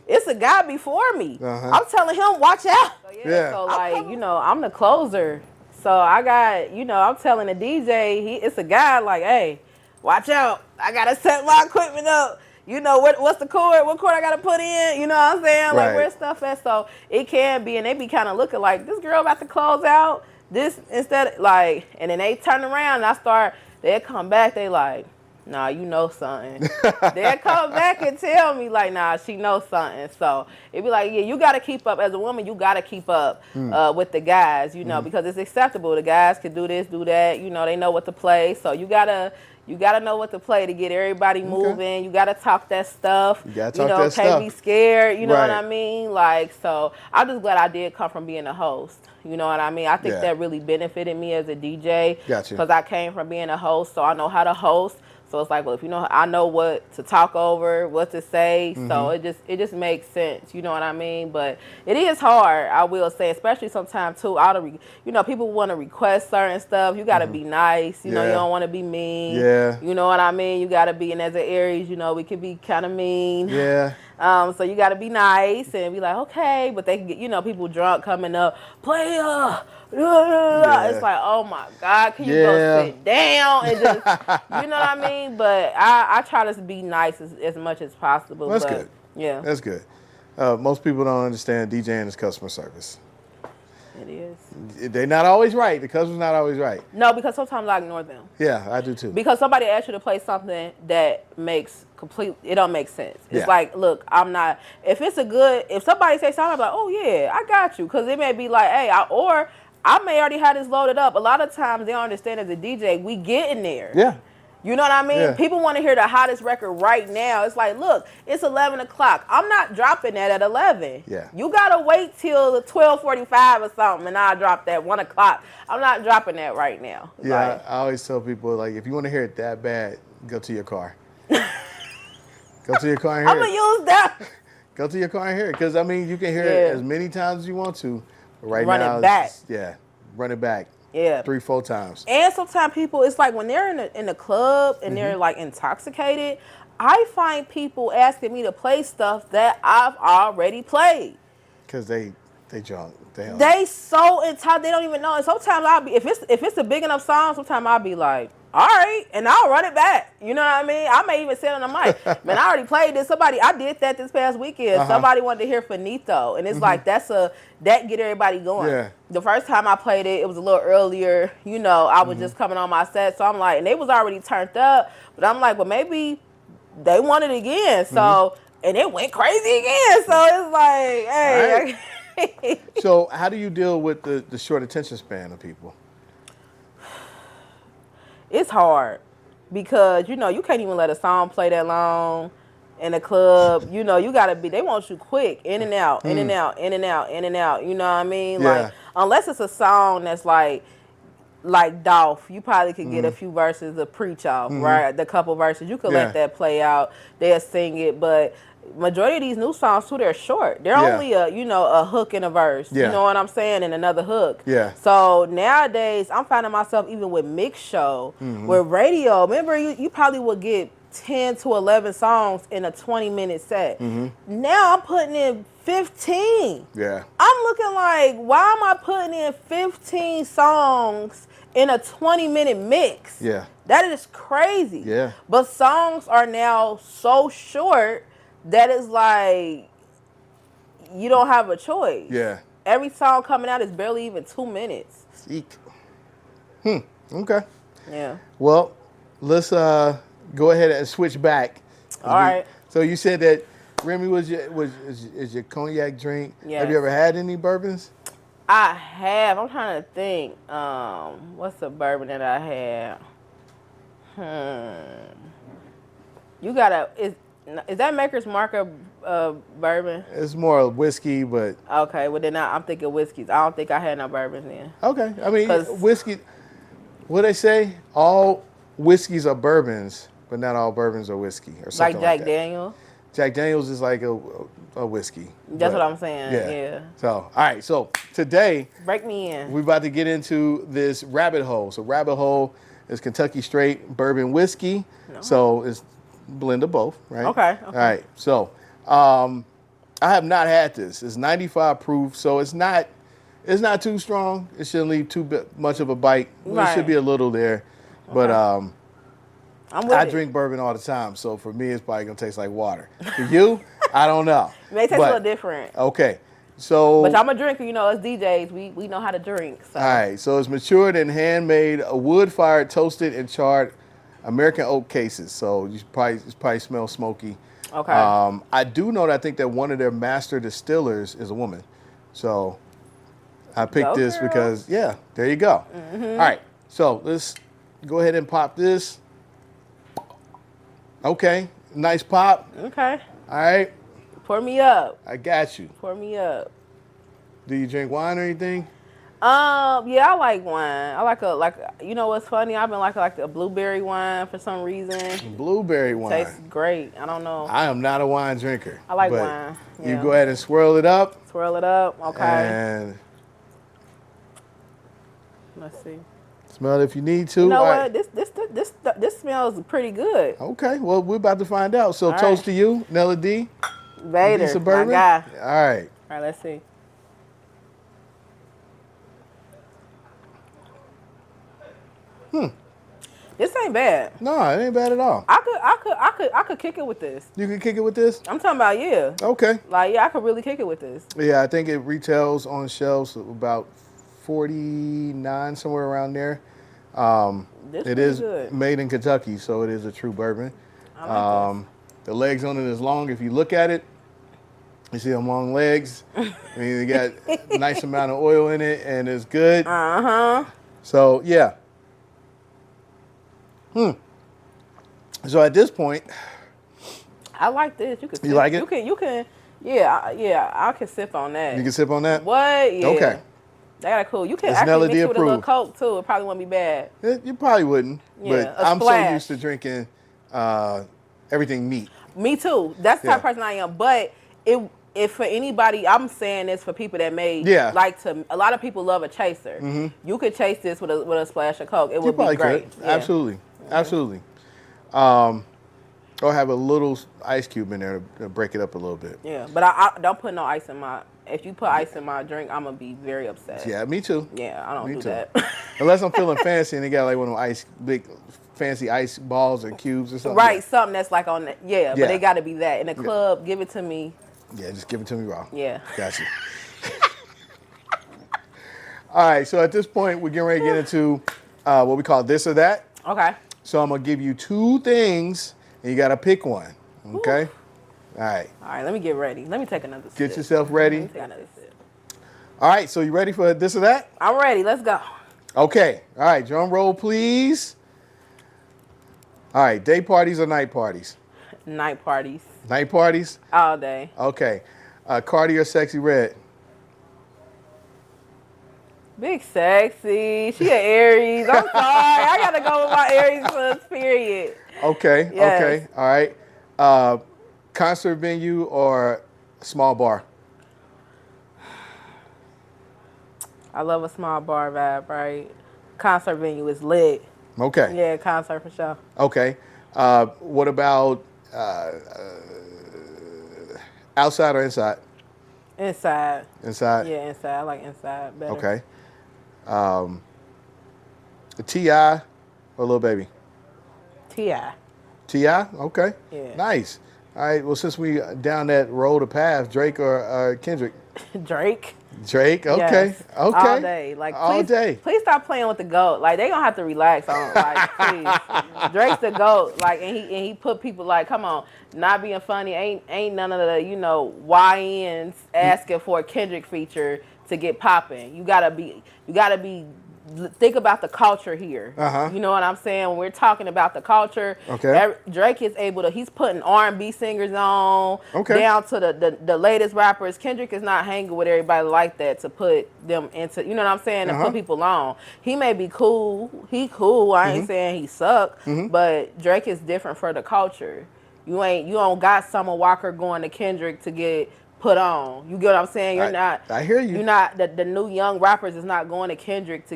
It's a guy before me. I'm telling him, watch out. So like, you know, I'm the closer. So I got, you know, I'm telling the DJ, it's a guy like, hey, watch out. I got to set my equipment up. You know, what's the cord? What cord I got to put in? You know what I'm saying? Like, where's stuff at? So it can be, and they be kind of looking like, this girl about to close out. This instead, like, and then they turn around and they'll come back. They like, nah, you know something. They'll come back and tell me, like, nah, she knows something. So it be like, yeah, you got to keep up. As a woman, you got to keep up with the guys, you know, because it's acceptable. The guys can do this, do that. You know, they know what to play. So you got to know what to play to get everybody moving. You got to talk that stuff. You got to talk that stuff. Can't be scared. You know what I mean? Like, so I'm just glad I did come from being a host. You know what I mean? I think that really benefited me as a DJ. Gotcha. Because I came from being a host, so I know how to host. So it's like, well, if you know, I know what to talk over, what to say. So it just makes sense. You know what I mean? But it is hard, I will say, especially sometimes too. You know, people want to request certain stuff. You got to be nice. You know, you don't want to be mean. You know what I mean? You got to be, and as an Aries, you know, we can be kind of mean. So you got to be nice and be like, okay, but they can get, you know, people drunk coming up, player. It's like, oh my God, can you go sit down and just, you know what I mean? But I try to be nice as much as possible. That's good. Yeah. That's good. Most people don't understand DJing is customer service. It is. They're not always right. The customer's not always right. No, because sometimes I ignore them. Yeah, I do too. Because somebody asks you to play something that it don't make sense. It's like, look, I'm not, if somebody says something, I'm like, oh yeah, I got you. Because it may be like, hey, I may already have this loaded up. A lot of times they don't understand as a DJ, we get in there. Yeah. You know what I mean? People want to hear the hottest record right now. It's like, look, it's 11 o'clock. I'm not dropping that at 11. Yeah. You got to wait till 12:45 or something, and I'll drop that 1 o'clock. I'm not dropping that right now. Yeah, like, I always tell people, like, if you want to hear it that bad, go to your car. Go to your car and hear it. I'm going to use that. Go to your car and hear it. Because, I mean, you can hear it as many times as you want to. But right now, run it back. Run it back. Yeah. 3-4 times. And sometimes people, it's like when they're in the club and they're like intoxicated, I find people asking me to play stuff that I've already played. Because they drunk. They so intoxicated, they don't even know. And sometimes I'll be, if it's a big enough song, sometimes I'll be like, all right, and I'll run it back. You know what I mean? I may even say it on the mic. Man, I already played this. I did that this past weekend. Somebody wanted to hear Finito. And it's like, that get everybody going. Yeah. The first time I played it, it was a little earlier. You know, I was just coming on my set. So I'm like, and they was already turned up. But I'm like, well, maybe they want it again. So, and it went crazy again. So it's like, hey. Right. So how do you deal with the short attention span of people? It's hard because, you know, you can't even let a song play that long. in the club, you know, they want you quick, in and out, in and out, in and out, in and out. You know what I mean? Yeah. Like, unless it's a song that's like Dolph, you probably could get a few verses to preach off, right? The couple verses, you could let that play out. They'll sing it, but majority of these new songs too, they're short. They're only a hook and a verse. You know what I'm saying? And another hook. Yeah. So nowadays, I'm finding myself even with mix show, with radio. Remember, you probably would get 10 to 11 songs in a 20-minute set. Now I'm putting in 15. Yeah. I'm looking like, why am I putting in 15 songs in a 20-minute mix? Yeah. That is crazy. Yeah. But songs are now so short that it's like you don't have a choice. Yeah. Every song coming out is barely even 2 minutes. Eek. Okay. Yeah. Well, let's go ahead and switch back. All right. So you said that Remy is your cognac drink. Yes. Have you ever had any bourbons? I have. I'm trying to think. What's the bourbon that I had? You gotta. Is that Maker's Mark bourbon? It's more whiskey, but okay. Well, then I'm thinking whiskeys. I don't think I had no bourbons then. Okay. I mean, whiskey. What they say? All whiskeys are bourbons, but not all bourbons are whiskey or something like Jack that. Daniels. Jack Daniels is like a whiskey. That's what I'm saying. Yeah. So, all right. So today, break me in. We're about to get into this rabbit hole. So rabbit hole is Kentucky straight bourbon whiskey. No. So it's blend of both, right? Okay. All right. So I have not had this. It's 95 proof, so it's not too strong. It shouldn't leave too much of a bite. Right. It should be a little there, but I drink bourbon all the time, so for me, it's probably gonna taste like water. For you, I don't know. It may taste a little different. Okay, so. But I'm a drinker, you know. As DJs, we know how to drink. So. All right, so it's matured and handmade, wood-fired, toasted, and charred American oak cases. So it probably smells smoky. Okay. I do know that I think that one of their master distillers is a woman, so I picked this because there you go. All right, so let's go ahead and pop this. Okay, nice pop. Okay. All right. Pour me up. I got you. Pour me up. Do you drink wine or anything? Yeah, I like wine. I like you know what's funny? I've been like a blueberry wine for some reason. Blueberry wine. Tastes great. I don't know. I am not a wine drinker. I like wine. Yeah. You go ahead and swirl it up. Swirl it up. Okay. And let's see. Smell it if you need to. You know what? This smells pretty good. Okay. Well, we're about to find out. So toast to you, Nella D. Vader, Beats Bourbon. my guy. All right. All right. Let's see. This ain't bad. No, it ain't bad at all. I could kick it with this. You can kick it with this? I'm talking about Okay. Like I could really kick it with this. Yeah, I think it retails on shelves about $49, somewhere around there. It is good. Made in Kentucky, so it is a true bourbon. I like the legs on it is long. If you look at it, you see them long legs. I mean, they got a nice amount of oil in it, and it's good. So yeah. So at this point, I like this. You can. You like it? You can. Yeah. I can sip on that. You can sip on that? What? Yeah. Okay. That got cool. You can it's actually mix it with a little Coke too. It probably wouldn't be bad. You probably wouldn't. Yeah, but I'm so used to drinking everything neat. Me too. That's the type of person I am. But if for anybody, I'm saying this for people that may like to. A lot of people love a chaser. You could chase this with a splash of Coke. It would be great. Yeah. Absolutely. Or have a little ice cube in there to break it up a little bit. Yeah, but I don't put no ice in my. If you put ice in my drink, I'm gonna be very upset. Yeah, me too. Yeah, I don't do that. Unless I'm feeling fancy and they got like one of them big fancy ice balls and cubes or something. Right, something that's like on that. Yeah, but it got to be that. In the club, give it to me. Yeah, just give it to me raw. Yeah. Gotcha. All right, so at this point, we're getting ready to get into what we call this or that. Okay. So I'm going to give you two things, and you got to pick one. Okay? Ooh. All right. All right, let me get ready. Let me take another sip. Get yourself ready. Let me take another sip. All right, so you ready for this or that? I'm ready. Let's go. Okay. All right, drum roll, please. All right, day parties or night parties? Night parties. Night parties? All day. Okay. Cardi or Sexy Red? Big Sexy. She an Aries. I'm sorry. I got to go with my Aries plus, period. Okay. Yes. Okay. All right. Concert venue or small bar? I love a small bar vibe, right? Concert venue is lit. Okay. Yeah, concert for sure. Okay. What about outside or inside? Inside. Inside? Yeah, inside. I like inside better. Okay. T.I. or Lil Baby? T.I. T.I.? Okay. Yeah. Nice. All right. Well, since we down that road of path, Drake or Kendrick? Drake. Drake? Okay. Yes. Okay. All day. Like, all day. Please stop playing with the GOAT. Like, they gonna have to relax on, like, please. Drake's the GOAT. Like, and he put people like, come on, not being funny. Ain't none of the, YNs asking for a Kendrick feature to get popping. You gotta be think about the culture here. You know what I'm saying? When we're talking about the culture, Drake is able to, he's putting R&B singers on, down to the latest rappers. Kendrick is not hanging with everybody like that to put them into, you know what I'm saying, to put people on. He may be cool. He cool. I ain't saying he suck, but Drake is different for the culture. You don't got Summer Walker going to Kendrick to get put on. You get what I'm saying? I hear you. You're not the new young rappers is not going to Kendrick to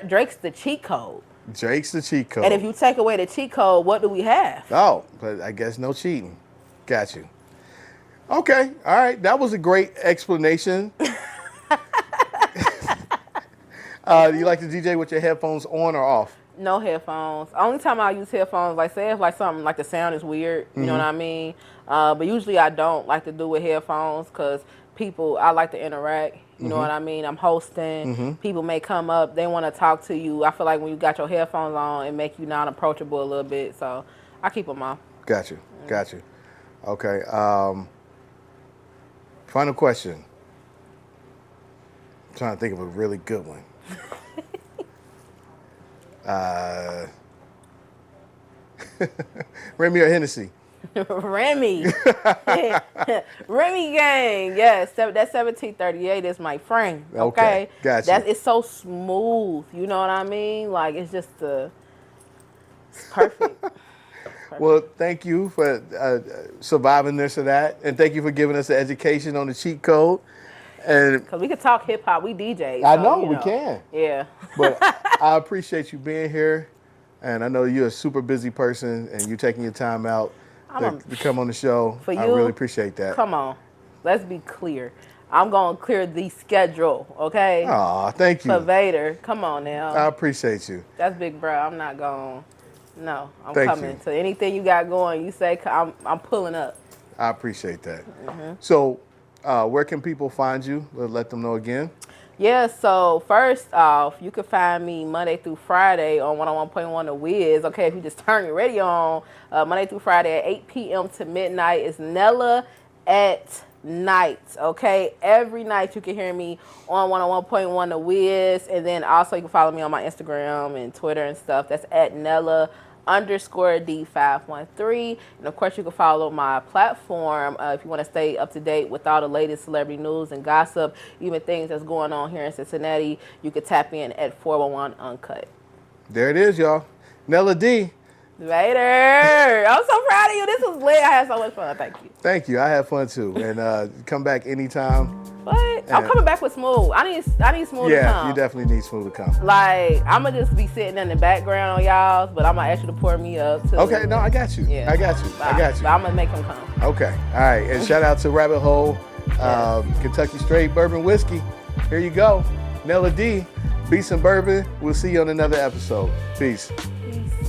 Drake's the cheat code. Drake's the cheat code. And if you take away the cheat code, what do we have? Oh, but I guess no cheating. Got you. Okay. All right. That was a great explanation. Do you like to DJ with your headphones on or off? No headphones. Only time I use headphones, like say if like something like the sound is weird, you know what I mean? But usually I don't like to do with headphones because I like to interact. You know what I mean? I'm hosting. People may come up. They want to talk to you. I feel like when you got your headphones on, it make you not approachable a little bit. So I keep them on. Got you. Got you. Okay. Final question. I'm trying to think of a really good one. Remy or Hennessy? Remy. Remy gang. Yes, that 1738 is my friend. Okay. Gotcha. It's so smooth. You know what I mean? Like, it's just it's perfect. Well, thank you for surviving this or that. And thank you for giving us the education on the cheat code. Because we can talk hip hop. We DJs. I know, we can. Yeah. But I appreciate you being here. And I know you're a super busy person and you taking your time out to come on the show. I really appreciate that. Come on. Let's be clear. I'm going to clear the schedule, okay? Aw, thank you. For Vader. Come on now. I appreciate you. That's big, bro. I'm not going. No, I'm Thank coming. you. So anything you got going, you say, I'm pulling up. I appreciate that. So where can people find you? We'll let them know again. Yeah, so first off, you can find me Monday through Friday on 101.1 The Wiz. Okay, if you just turn your radio on, Monday through Friday at 8 p.m. to midnight. It's Nella at Night. Okay, every night you can hear me on 101.1 The Wiz. And then also you can follow me on my Instagram and Twitter and stuff. That's at Nella_D513. And of course, you can follow my platform if you want to stay up to date with all the latest celebrity news and gossip, even things that's going on here in Cincinnati. You can tap in at 411 Uncut. There it is, y'all. Nella D. Vader. I'm so proud of you. This was lit. I had so much fun. Thank you. Thank you. I had fun too. And come back anytime. What? I'm coming back with Smooth. I need Smooth to come. Yeah, you definitely need Smooth to come. Like, I'm going to just be sitting in the background on y'all's, but I'm going to ask you to pour me up too. Okay, no, I got you. Yeah. I got you. I got you. But I'm going to make him come. Okay. All right. And shout out to Rabbit Hole, Kentucky Straight Bourbon Whiskey. Here you go. Nella D, Beats and Bourbon. We'll see you on another episode. Peace. Peace.